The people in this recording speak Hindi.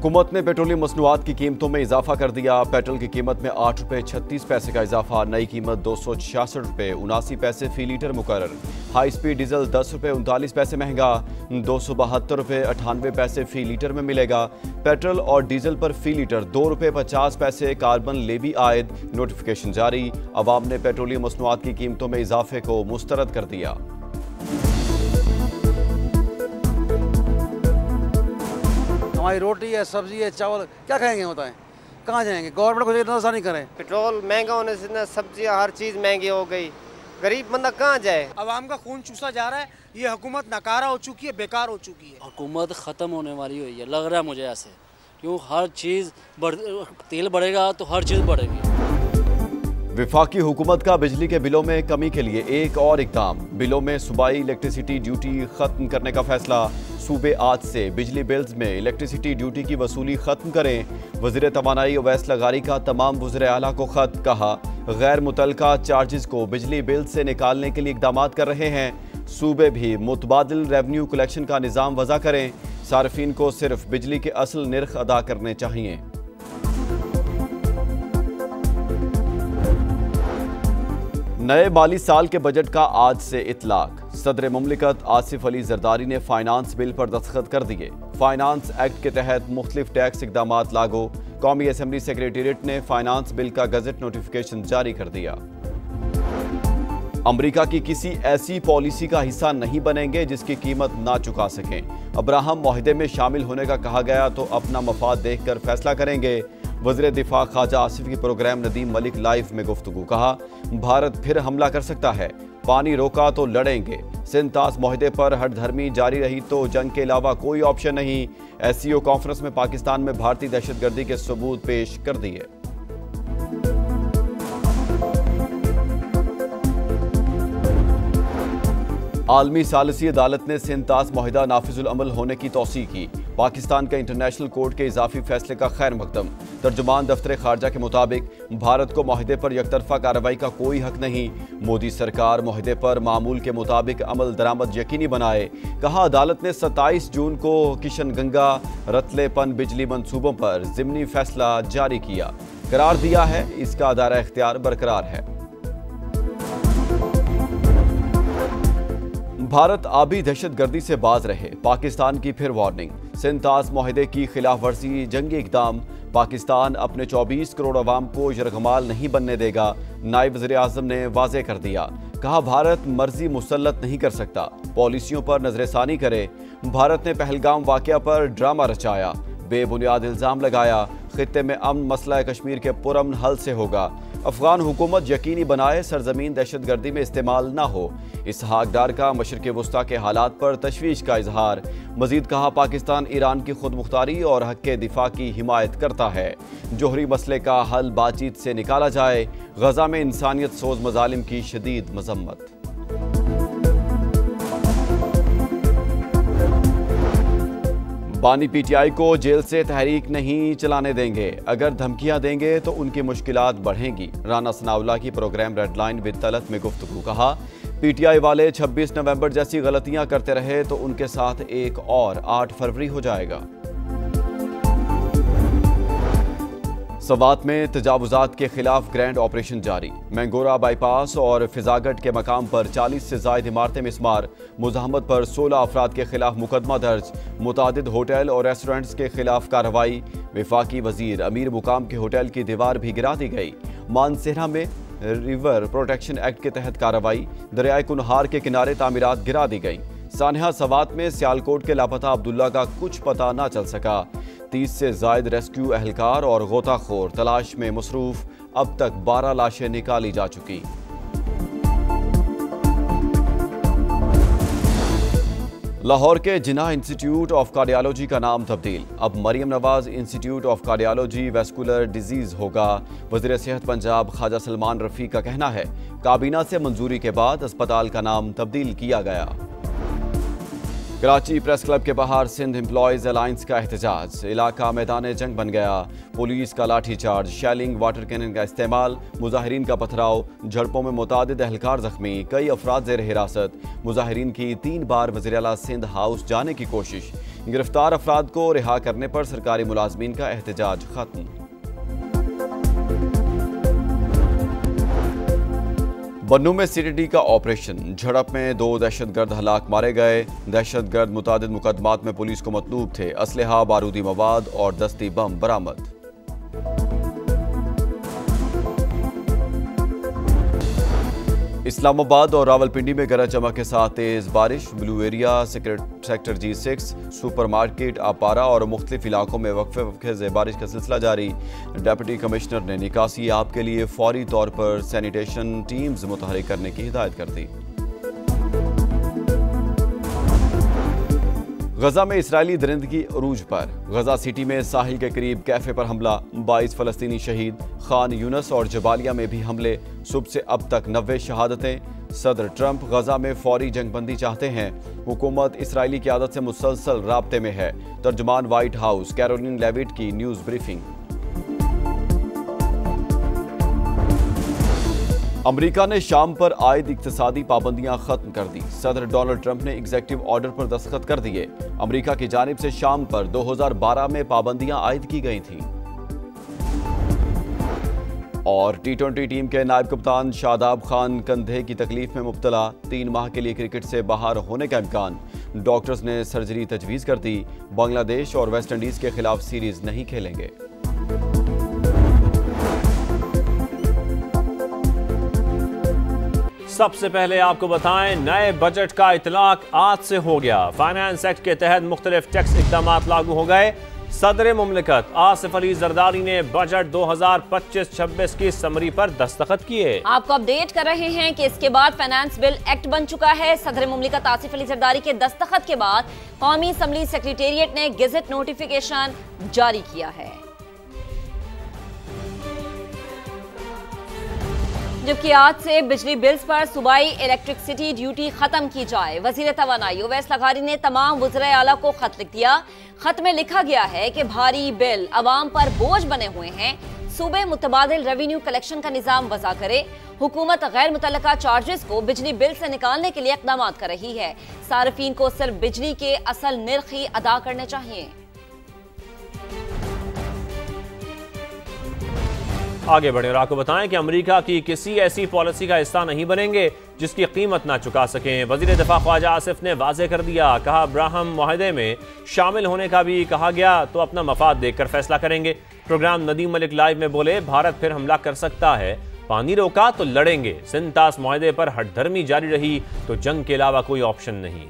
हुकूमत ने पेट्रोलियम मसनूआत की कीमतों में इजाफा कर दिया। पेट्रोल की कीमत में 8 रुपये 36 पैसे का इजाफा। नई कीमत 266 रुपये 79 पैसे फी लीटर मुकर्रर। हाई स्पीड डीजल 10 रुपये 39 पैसे महंगा, 272 रुपये 98 पैसे फी लीटर में मिलेगा। पेट्रोल और डीजल पर फी लीटर 2 रुपये 50 पैसे कार्बन लेवी आयद। नोटिफिकेशन जारी। अवाम ने पेट्रोलियम मसनूआत की कीमतों में इजाफे को मुस्तरद कर दिया। हमारी रोटी है, सब्जी है, चावल, क्या खाएंगे बताएं? कहाँ जाएंगे? गवर्नमेंट को इतना आसानी करें। पेट्रोल महंगा होने से ना सब्जियाँ हर चीज़ महंगी हो गई, गरीब बंदा कहाँ जाए? अवाम का खून चूसा जा रहा है। ये हुकूमत नकारा हो चुकी है, बेकार हो चुकी है। हुकूमत ख़त्म होने वाली हुई है, लग रहा है मुझे ऐसे, क्यों हर चीज़ तेल बढ़ेगा तो हर चीज़ बढ़ेगी। विफाकी हुकूमत का बिजली के बिलों में कमी के लिए एक और इक़दाम। बिलों में सूबाई इलेक्ट्रिसिटी ड्यूटी खत्म करने का फैसला। सूबे आज से बिजली बिल्स में इलेक्ट्रिसिटी ड्यूटी की वसूली खत्म करें। वज़ीर तवानाई ओवैस लगारी का तमाम वज़ीर आला को खत। कहा गैर मुतल्लका चार्जेस को बिजली बिल से निकालने के लिए इक़दाम कर रहे हैं। सूबे भी मुतबादिल रेवन्यू कलेक्शन का निज़ाम वज़ा करें। सार्फिन को सिर्फ बिजली के असल निर्ख अदा करने चाहिए। नए माली साल के बजट का आज से इतलाक। सदर मुमलिकत आसिफ अली जरदारी ने फाइनेंस बिल पर दस्तखत कर दिए। फाइनेंस एक्ट के तहत मुख्तलिफ टैक्स इकदाम लागू। कौमी असम्बली सेक्रेटेरिएट ने फाइनेंस बिल का गजट नोटिफिकेशन जारी कर दिया। अमरीका की किसी ऐसी पॉलिसी का हिस्सा नहीं बनेंगे जिसकी कीमत ना चुका सकें। अब्राहम मुआहदे में शामिल होने का कहा गया तो अपना मफाद देखकर फैसला करेंगे। वज़ीर दिफा ख्वाजा आसिफ की प्रोग्राम नदीम मलिक लाइव में गुफ्तगू। कहा भारत फिर हमला कर सकता है, पानी रोका तो लड़ेंगे। सिंतास मुआहदे पर हठधर्मी जारी रही तो जंग के अलावा कोई ऑप्शन नहीं। SCO कॉन्फ्रेंस में पाकिस्तान में भारतीय दहशतगर्दी के सबूत पेश कर दिए। आलमी सालिसी अदालत ने सिंतास मुआहदा नाफिजुल अमल होने की तौसीह की। पाकिस्तान का इंटरनेशनल कोर्ट के इजाफी फैसले का खैर मकदम। तर्जुमान दफ्तर खारजा के मुताबिक भारत को मुआहदे पर यकतरफा कार्रवाई का कोई हक नहीं। मोदी सरकार मुआहदे पर मामूल के मुताबिक अमल दरामद यकीनी बनाए। कहा अदालत ने 27 जून को किशन गंगा रतलेपन बिजली मंसूबों पर ज़िमनी फैसला जारी किया। करार दिया है इसका दायरा इख्तियार बरकरार है। भारत आबी दहशतगर्दी से बाज रहे, पाकिस्तान की फिर वार्निंग। सिंतास मुआहदे की खिलाफ वर्जी जंगी इक़दाम। पाकिस्तान अपने 24 करोड़ अवाम को यरगमाल नहीं बनने देगा। नायब वज़ीर आज़म ने वाज़े कर दिया। कहा भारत मर्जी मुसल्लत नहीं कर सकता, पॉलिसियों पर नजरसानी करे। भारत ने पहलगाम वाक़या पर ड्रामा रचाया, बेबुनियाद इल्ज़ाम लगाया। खित्ते में अमन मसला कश्मीर के पुरअमन हल से होगा। अफगान हुकूमत यकीनी बनाए सरजमीन दहशतगर्दी में इस्तेमाल ना हो। इसहाक डार का मशरिक़ वस्ता के हालात पर तशवीश का इजहार। मजीद कहा पाकिस्तान ईरान की खुद मुख्तारी और हक़ के दिफा की हिमायत करता है। जोहरी मसले का हल बातचीत से निकाला जाए। गजा में इंसानियत सोज मजालिम की शदीद मजम्मत। बानी PTI को जेल से तहरीक नहीं चलाने देंगे, अगर धमकियां देंगे तो उनकी मुश्किलात बढ़ेंगी। राना सनाउल्लाह की प्रोग्राम रेडलाइन विद तलत में गुफ्तगू। कहा PTI वाले 26 नवंबर जैसी गलतियां करते रहे तो उनके साथ एक और 8 फरवरी हो जाएगा। सवात में तजावुजात के खिलाफ ग्रैंड ऑपरेशन जारी। मैंगोरा बाईपास और फिजागट के मकाम पर 40 से ज़ायद इमारतें मिस्मार। मुज़ाहमत पर 16 अफराद के खिलाफ मुकदमा दर्ज। मुतादिद होटल और रेस्टोरेंट्स के खिलाफ कार्रवाई। विफाकी वजीर अमीर मुकाम के होटल की दीवार भी गिरा दी गई। मानसेरा में रिवर प्रोटेक्शन एक्ट के तहत कार्रवाई। दरियाए कुनहार के किनारे तामीरात गिरा दी गई। सानहा सवात में सियालकोट के लापता अब्दुल्ला का कुछ पता ना चल सका। 30 से जायद रेस्क्यू एहलकार और गोताखोर तलाश में मसरूफ। अब तक 12 लाशें निकाली जा चुकी। लाहौर के जिन्ना इंस्टीट्यूट ऑफ कार्डियोलॉजी का नाम तब्दील। अब Maryam Nawaz institute of cardiology vascular disease होगा। वज़ीर सेहत पंजाब ख्वाजा सलमान रफ़ी का कहना है काबीना से मंजूरी के बाद अस्पताल का नाम तब्दील किया गया। कराची प्रेस क्लब के बाहर सिंध एम्प्लॉयज अलायंस का एहतजाज। इलाका मैदान जंग बन गया। पुलिस का लाठीचार्ज, शेलिंग, वाटर कैनन का इस्तेमाल, मुजाहिरीन का पथराव। झड़पों में मुतादिद एहलकार जख्मी, कई अफराद ज़ेर हिरासत। मुजाहिरीन की 3 बार वज़ीर आला सिंध हाउस जाने की कोशिश। गिरफ्तार अफराद को रिहा करने पर सरकारी मुलाजमीन का एहतजाज खत्म। बन्नू में सीटीडी का ऑपरेशन, झड़प में 2 दहशतगर्द हलाक मारे गए। दहशतगर्द मुतादिद मुकदमात में पुलिस को मतलूब थे। असलहा, बारूदी मवाद और दस्ती बम बरामद। इस्लामाबाद और रावलपिंडी में गरज चमक के साथ तेज बारिश। Blue area, sector G6, supermarket, Aabpara और मुख्तलिफ इलाकों में वक्फे से बारिश का सिलसिला जारी। डिप्टी कमिश्नर ने निकासी आप के लिए फौरी तौर पर सैनिटेशन टीम्स मुतहरिक करने की हिदायत कर दी। गजा में इसराइली दरिंदगी अरूज पर। गजा सिटी में साहिल के करीब कैफे पर हमला, 22 फलस्तीनी शहीद। खान यूनस और जबालिया में भी हमले, सुबह से अब तक 90 शहादतें। सदर ट्रंप गजा में फौरी जंगबंदी चाहते हैं। हुकूमत इसराइली क़यादत से मुसलसल राब्ते में है। तर्जुमान व्हाइट हाउस कैरोलिन लेविट की न्यूज़ ब्रीफिंग। अमेरिका ने शाम पर आयद इक्तिसादी पाबंदियां खत्म कर दी। सदर डोनाल्ड ट्रंप ने एग्जीक्यूटिव ऑर्डर पर दस्तखत कर दिए। अमेरिका की जानिब से शाम पर 2012 में पाबंदियां आयद की गई थीं। और T20 टीम के नायब कप्तान शादाब खान कंधे की तकलीफ में मुब्तला, 3 माह के लिए क्रिकेट से बाहर होने का इम्कान। डॉक्टर्स ने सर्जरी तजवीज़ कर दी। बांग्लादेश और वेस्ट इंडीज के खिलाफ सीरीज नहीं खेलेंगे। सबसे पहले आपको बताएं, नए बजट का इतलाक आज से हो गया। फाइनेंस एक्ट के तहत मुख्तलिफ टैक्स इक़दाम लागू हो गए। सदर मुमलिकत आसिफ अली जरदारी ने बजट 2025-26 की समरी पर दस्तखत किए। आपको अपडेट कर रहे हैं कि इसके बाद फाइनेंस बिल एक्ट बन चुका है। सदर मुमलिकत आसिफ अली जरदारी के दस्तखत के बाद कौमी असम्बली सेक्रेटेरिएट ने गेजेट नोटिफिकेशन जारी किया है। जबकि आज से बिजली बिल्स पर सूबाई इलेक्ट्रिसिटी ड्यूटी खत्म की जाए। वजीर तवानाई ओवैस लगारी ने तमाम वज़राए आला को खत लिख दिया। खत में लिखा गया है कि भारी बिल अवाम पर बोझ बने हुए हैं। सूबे मुतबादिल रेवेन्यू कलेक्शन का निज़ाम वज़ा करे। हुकूमत गैर मुतल्लका चार्जेस को बिजली बिल से निकालने के लिए इक़दाम कर रही है। सार्फिन को सिर्फ बिजली के असल निर्ख ही अदा करने चाहिए। आगे बढ़े और आपको बताएं कि अमेरिका की किसी ऐसी पॉलिसी का हिस्सा नहीं बनेंगे जिसकी कीमत ना चुका सकें। वजीर दिफा ख्वाजा आसिफ ने वाज़ेह कर दिया। कहा, अब्राहम मुआहदे में शामिल होने का भी कहा गया तो अपना मफाद देखकर फैसला करेंगे। प्रोग्राम नदीम मलिक लाइव में बोले, भारत फिर हमला कर सकता है, पानी रोका तो लड़ेंगे। सिंतास मुआहदे पर हठधर्मी जारी रही तो जंग के अलावा कोई ऑप्शन नहीं।